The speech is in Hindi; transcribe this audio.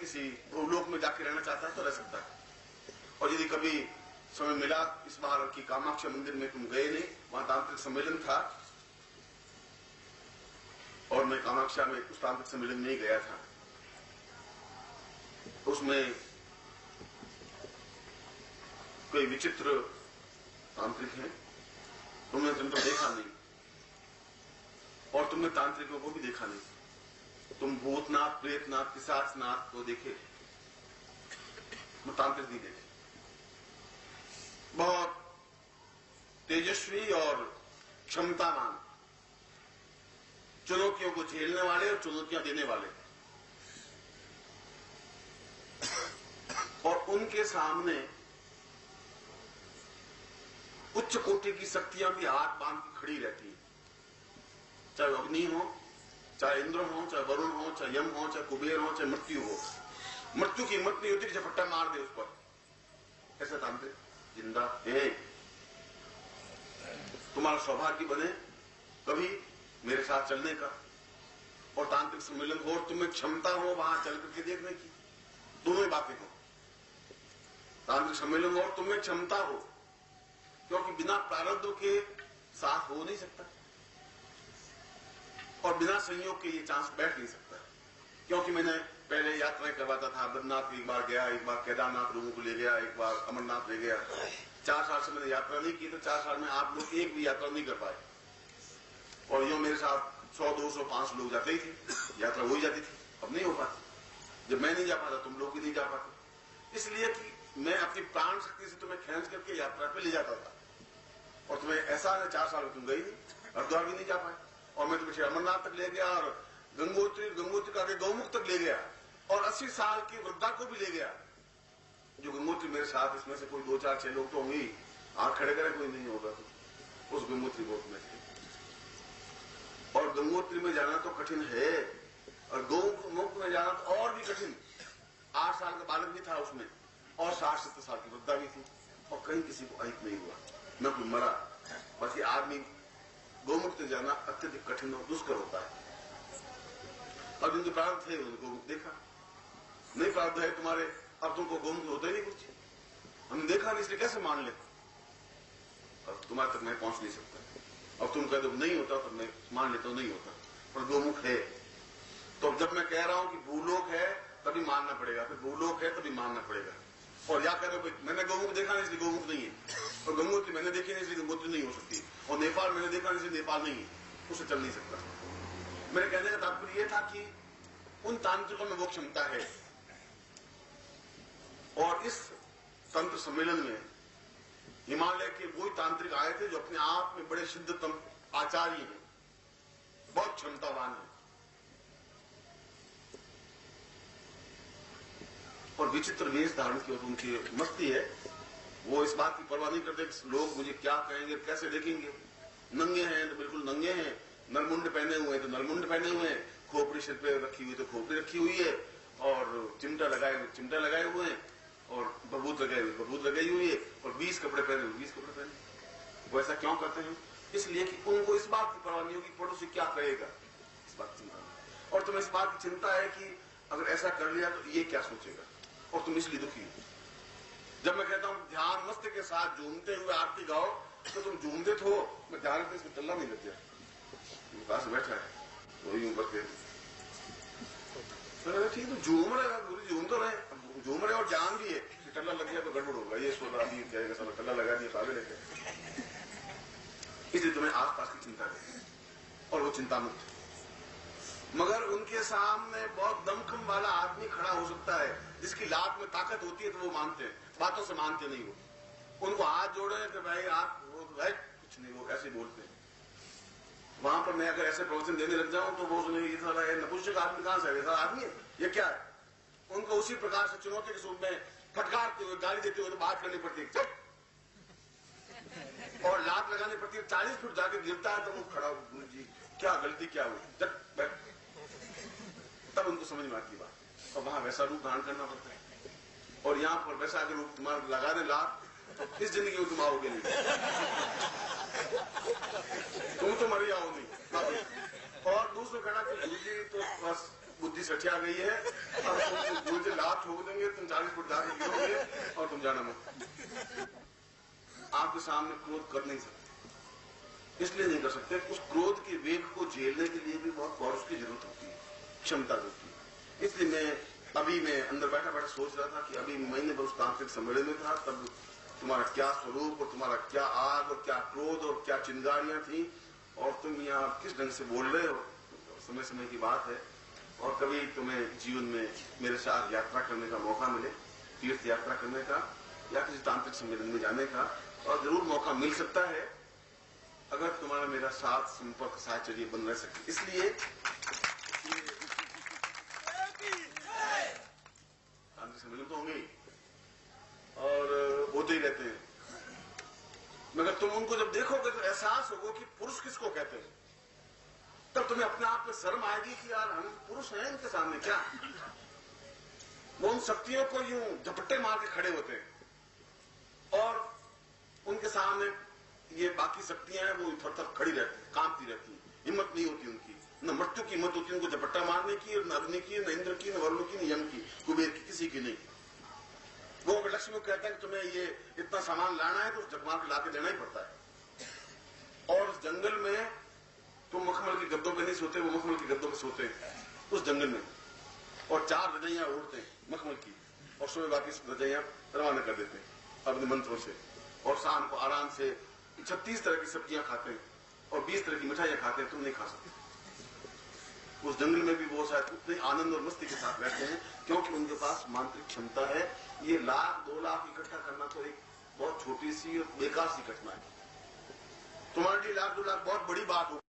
किसी भूलोक में जाके रहना चाहता है तो रह सकता है। और यदि कभी समय मिला, इस बार की कामाख्या मंदिर में तुम गए नहीं, वहां तांत्रिक सम्मेलन था और मैं कामाख्या में उस तांत्रिक सम्मेलन में ही गया था। उसमें कोई विचित्र तांत्रिक हैं, तुमने तुमको देखा नहीं और तुमने तांत्रिकों को भी देखा नहीं। तुम भूतनाथ, प्रेतनाथ, पिशाचनाथ को देखे, तांत्रिक नहीं देखे। बहुत तेजस्वी और क्षमतावान, चुनौतियों को झेलने वाले और चुनौतियां देने वाले, और उनके सामने उच्च कोटि की शक्तियां भी हाथ बांध के खड़ी रहती हैं। चाहे अग्नि हो, चाहे इंद्र हो, चाहे वरुण हो, चाहे यम हो, चाहे कुबेर हो, चाहे मृत्यु हो। मृत्यु की हिम्मत नहीं होती कि झपट्टा मार दे उस पर। ऐसा तांत्रिक जिंदा है। तुम्हारा सौभाग्य बने कभी मेरे साथ चलने का और तांत्रिक सम्मेलन हो और तुम्हें क्षमता हो वहां चल करके देखने की। दोनों ही बातें हो, तांत्रिक सम्मेलन हो और तुम्हें क्षमता हो, क्योंकि बिना प्रारब्ध के साथ हो नहीं सकता और बिना संयोग के ये चांस बैठ नहीं सकता। क्योंकि मैंने पहले यात्राएं करवाता था, बद्रीनाथ एक बार गया, एक बार केदारनाथ लोगों को ले गया, एक बार अमरनाथ ले गया। 4 साल से मैंने यात्रा नहीं की, तो 4 साल में आप लोग एक भी यात्रा नहीं कर पाए। और यूं मेरे साथ 100, 200, 500 लोग जाते ही थे, यात्रा हो ही जाती थी। अब नहीं हो पाती। जब मैं नहीं जा पाता तुम लोग भी नहीं जा पाते, इसलिए कि मैं अपनी प्राण शक्ति से तुम्हें खींच करके यात्रा पे ले जाता था। और तुम्हें ऐसा है 4 साल में तुम गई नहीं, हरिद्वार भी नहीं जा पाए, और मैं तुम्हें अमरनाथ तक ले गया और गंगोत्री का गौमुख तक ले गया और 80 साल की वृद्धा को भी ले गया। जो गंगोत्री मेरे साथ, इसमें से कोई 2, 4, 6 लोग तो होंगे, आंख खड़े करे कोई नहीं होगा तो उस गंगोत्री गोद में थे। और गंगोत्री में जाना तो कठिन है और गौमुख में जाना तो और भी कठिन। 8 साल का बालक भी था उसमें और 60-70 साल की वृद्धा भी थी और कहीं किसी को अहित नहीं हुआ, न कोई मरा। बस ये आदमी गौमुख से जाना अत्यधिक कठिन और दुष्कर होता है। अब जिनको प्रारब्ध है उनको गौमुख देखा, नहीं प्रारब्ध है तुम्हारे, अब तुमको गौमुख होता ही नहीं कुछ। हमने देखा नहीं इसलिए कैसे मान ले। अब तुम्हारे तक मैं पहुंच नहीं सकता। अब तुम कहते हो नहीं होता तो मैं मान लेता हूं नहीं होता, पर गौमुख है। तो जब मैं कह रहा हूं कि भूलोक है तभी मानना पड़ेगा, फिर भूलोक है तभी मानना पड़ेगा। और या कह रहे हो मैंने गौमुख देखा नहीं इसलिए गौमुख नहीं है, और गंगोत्री मैंने देखी नहीं इसलिए गंगोत्री नहीं हो सकती, और नेपाल मैंने देखा नहीं इसलिए नेपाल नहीं है, उससे चल नहीं सकता। मेरे कहने का तात्पर्य यह था कि उन तांत्रिकों में वो क्षमता है। और इस तंत्र सम्मेलन में हिमालय के वो तांत्रिक आए थे जो अपने आप में बड़े सिद्धतम आचार्य हैं, बहुत क्षमतावान हैं और विचित्र वेश धारण की और उनकी मस्ती है। वो इस बात की परवाह नहीं करते कि लोग मुझे क्या कहेंगे, कैसे देखेंगे। नंगे हैं तो बिल्कुल नंगे हैं, नरमुंड पहने हुए हैं तो नरमुंड पहने हुए हैं, खोपड़ी सिर पे रखी हुई तो खोपड़ी रखी हुई है, और चिमटा लगाए हुए चिमटा लगाए हुए हैं, और बबूत लगाए हुए बबूत लगाई हुई है, और 20 कपड़े पहने हुए 20 कपड़े पहने। वो ऐसा क्यों करते हैं? इसलिए कि उनको इस बात की परवाह नहीं होगी पड़ोसी क्या कहेगा, इस बात की चिंता। और तुम्हें इस बात की चिंता है कि अगर ऐसा कर लिया तो ये क्या सोचेगा, और तुम इसलिए दुखी हो। जब मैं कहता हूं ध्यान मस्त के साथ झूमते हुए आरती गाओ तो तुम झूमते तो, मैं ध्यान पे इसमें टल्ला नहीं लग गया। पास बैठा है वही ऊपर के ठीक है, झूम रहे गुरु, झूम तो रहे, झूम रहे और जान भी है कि टल्ला लग गया तो गड़बड़ होगा, ये सोचा अभी जाएगा सब टल्ला लगा दिया पागल है। इसलिए तुम्हें आसपास की चिंता है और वो चिंता मुक्त। मगर उनके सामने बहुत दमखम वाला आदमी खड़ा हो सकता है जिसकी लात में ताकत होती है तो वो मानते हैं, बातों से मानते नहीं। वो उनको हाथ जोड़े कि भाई आप वो भाई कुछ नहीं, वो ऐसे बोलते हैं। वहां पर मैं अगर ऐसे प्रवचन देने लग जाऊं तो वो सुने ये सारा नपुंसक आदमी कहां से है, आदमी है ये क्या है। उनको उसी प्रकार से चुनौती के रूप में फटकारते हुए गाली देते हुए तो बात करनी पड़ती है, और लात लगानी पड़ती है। 40 फुट जाके गिरता है तो वो खड़ा गुरु जी क्या गलती क्या हुई, तब उनको समझ में आती बात। और वहां वैसा रूप धारण करना पड़ता है, और यहां पर वैसा अगर रूप तुम्हारा लगा दे लात तो इस जिंदगी में तुम आओगे नहीं, तुम तो मर जाओ नहीं। और दूसरों कहना कि गुरु जी तो बस बुद्धि सठिया गई है, अब गुरु जी 40 फुट जाके गिरोगे और तुम जाना मत। आपके सामने क्रोध कर नहीं सकते, इसलिए नहीं कर सकते, उस क्रोध के वेग को झेलने के लिए भी बहुत पौरुष की जरूरत होती है, क्षमता होती है। इसलिए मैं अंदर बैठा बैठा सोच रहा था कि अभी महीने भर उस तांत्रिक सम्मेलन में था, तब तुम्हारा क्या स्वरूप और तुम्हारा क्या आग और क्या क्रोध और क्या चिंगारियां थी, और तुम यहाँ किस ढंग से बोल रहे हो। समय समय की बात है, और कभी तुम्हें जीवन में मेरे साथ यात्रा करने का मौका मिले, तीर्थ यात्रा करने का या किसी तांत्रिक सम्मेलन में जाने का, और जरूर मौका मिल सकता है अगर तुम्हारा मेरा साथ संपर्क साहचर्य बन रह सके। इसलिए तांत्रिक सम्मेलन तो होंगे और होते ही रहते हैं, मगर तुम उनको जब देखोगे तो एहसास होगा कि पुरुष किसको कहते हैं। तब तुम्हें अपने आप में शर्म आएगी कि यार हम पुरुष हैं इनके सामने क्या। वो उन शक्तियों को यूं झपट्टे मार के खड़े होते हैं और उनके सामने ये बाकी शक्तियां हैं वो थर थर खड़ी रहती है, कांपती रहती है, हिम्मत नहीं होती उनकी, न मृत्यु की हिम्मत होती उनको झपट्टा मारने की, न अग्नि की, न इंद्र की, न वरुण की, न यम की, कुबेर की, किसी की नहीं। वो अगर लक्ष्मी को कहते हैं कि तुम्हें ये इतना सामान लाना है तो उस जगमाल ला के देना ही पड़ता है। और उस जंगल में तुम मखमल के गद्दों पे नहीं सोते, वो मखमल के गद्दों पे सोते हैं उस जंगल में, और 4 रजाइयां ओढ़ते हैं मखमल की, और सुबह बाकी रजाइयां रवाना कर देते हैं अपने मंत्रों से, और शाम को आराम से 36 तरह की सब्जियां खाते हैं और 20 तरह की मिठाइयां खाते हैं। तुम नहीं खा सकते। उस जंगल में भी वो शायद उतने आनंद और मस्ती के साथ रहते हैं, क्योंकि उनके पास मांत्रिक क्षमता है। ये 1 लाख 2 लाख इकट्ठा करना तो एक बहुत छोटी सी और बेकार सी घटना है। तुम्हारे लिए 1 लाख 2 लाख बहुत बड़ी बात हो।